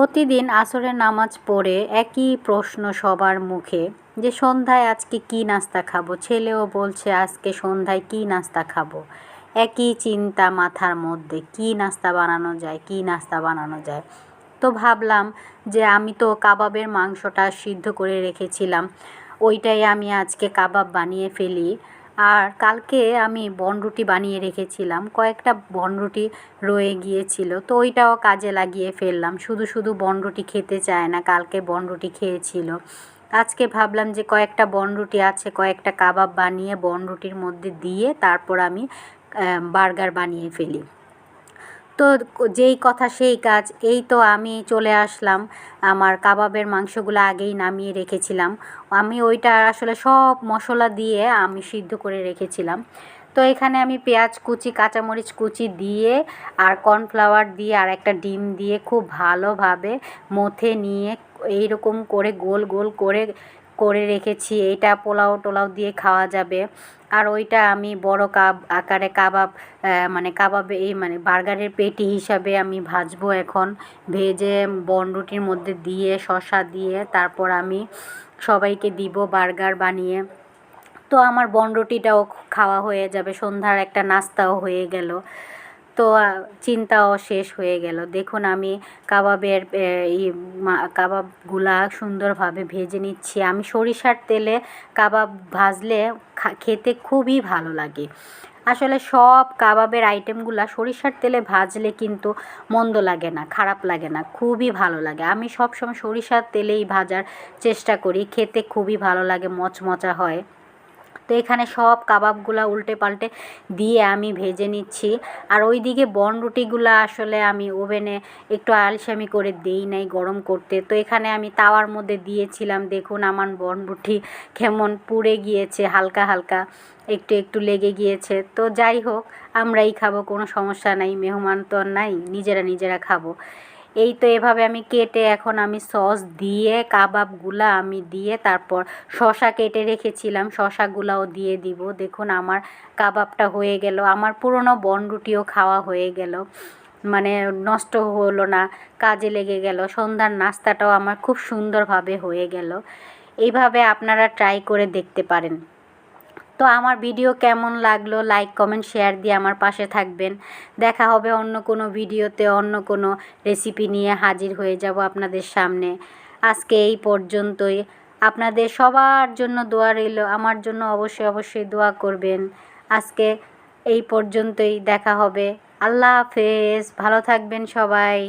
প্রতিদিন আসরের নামাজ পড়ে একই প্রশ্ন সবার মুখে যে সন্ধ্যায় আজকে কী নাস্তা খাবো। ছেলেও বলছে আজকে সন্ধ্যায় কী নাস্তা খাবো। একই চিন্তা মাথার মধ্যে, কী নাস্তা বানানো যায়, কী নাস্তা বানানো যায়। তো ভাবলাম যে আমি তো কাবাবের মাংসটা সিদ্ধ করে রেখেছিলাম, ওইটাই আমি আজকে কাবাব বানিয়ে ফেলি। আর কালকে আমি বনরুটি বানিয়ে রেখেছিলাম, কয়েকটা বনরুটি রয়ে গিয়েছিল, তো ওইটাও কাজে লাগিয়ে ফেললাম। শুধু শুধু বনরুটি খেতে চায় না, কালকে বনরুটি খেয়েছিল। আজকে ভাবলাম যে কয়েকটা বনরুটি আছে, কয়েকটা কাবাব বানিয়ে বনরুটির মধ্যে দিয়ে তারপর আমি বার্গার বানিয়ে ফেলি। তো যেই কথা সেই কাজ, এই তো আমি চলে আসলাম। আমার কাবাবের মাংসগুলো আগেই নামিয়ে রেখেছিলাম, আমি ওইটা আসলে সব মশলা দিয়ে আমি সিদ্ধ করে রেখেছিলাম। তো এখানে আমি পেঁয়াজ কুচি, কাঁচামরিচ কুচি দিয়ে আর কর্নফ্লাওয়ার দিয়ে আর একটা ডিম দিয়ে খুব ভালোভাবে মথে নিয়ে এইরকম করে গোল গোল করে করে রেখেছি। এইটা পোলাও টোলাও দিয়ে খাওয়া যাবে। আর ওইটা আমি বড় আকারে কাবাব কাবাবে বার্গারের পেটি হিসাবে আমি ভাজবো এখন। ভেজে বনরুটির মধ্যে দিয়ে শসা দিয়ে তারপর আমি সবাইকে দিব বার্গার বানিয়ে। তো আমার বনরুটিটাও খাওয়া হয়ে যাবে, সন্ধ্যার একটা নাস্তাও হয়ে গেল। তো চিন্তাও শেষ হয়ে গেল। দেখুন আমি কাবাবের কাবাবগুলা সুন্দরভাবে ভেজে নিচ্ছি। আমি সরিষার তেলে কাবাব ভাজলে খেতে খুবই ভালো লাগে। আসলে সব কাবাবের আইটেমগুলা সরিষার তেলে ভাজলে কিন্তু মন্দ লাগে না, খারাপ লাগে না, খুবই ভালো লাগে। আমি সবসময় সরিষার তেলেই ভাজার চেষ্টা করি, খেতে খুবই ভালো লাগে, মচমচা হয়। তো এখানে সব কাবাবগুলা উল্টে পাল্টে দিয়ে আমি ভেজে নিচ্ছি। আর ওইদিকে বনরুটিগুলা আসলে আমি ওভেনে একটু আলসামি করে দেই নাই গরম করতে, তো এখানে আমি তাওয়ার মধ্যে দিয়েছিলাম। দেখুন আমার বনরুটি কেমন পুড়ে গিয়েছে, হালকা হালকা একটু একটু লেগে গিয়েছে। তো যাই হোক, আমরাই খাবো, কোনো সমস্যা নাই, মেহমান তো আর নাই, নিজেরা খাবো। এই তো এভাবে আমি কেটে এখন আমি সস দিয়ে কাবাবগুলা আমি দিয়ে তারপর শসা কেটে রেখেছিলাম, শসাগুলাও দিয়ে দিব। দেখুন আমার কাবাবটা হয়ে গেল, আমার পুরনো বনরুটিও খাওয়া হয়ে গেল, নষ্ট হলো না, কাজে লেগে গেল। সন্ধ্যার নাস্তাটাও আমার খুব সুন্দরভাবে হয়ে গেল। এইভাবে আপনারা ট্রাই করে দেখতে পারেন। তো আমার ভিডিও কেমন লাগলো লাইক কমেন্ট শেয়ার দিয়ে আমার পাশে থাকবেন। দেখা হবে অন্য কোনো ভিডিওতে, অন্য কোনো রেসিপি নিয়ে হাজির হয়ে যাব আপনাদের সামনে। আজকে এই পর্যন্তই। আপনাদের সবার জন্য দোয়া রইল, আমার জন্য অবশ্যই দোয়া করবেন। আজকে এই পর্যন্তই, দেখা হবে। আল্লাহ হাফেজ, ভালো থাকবেন সবাই।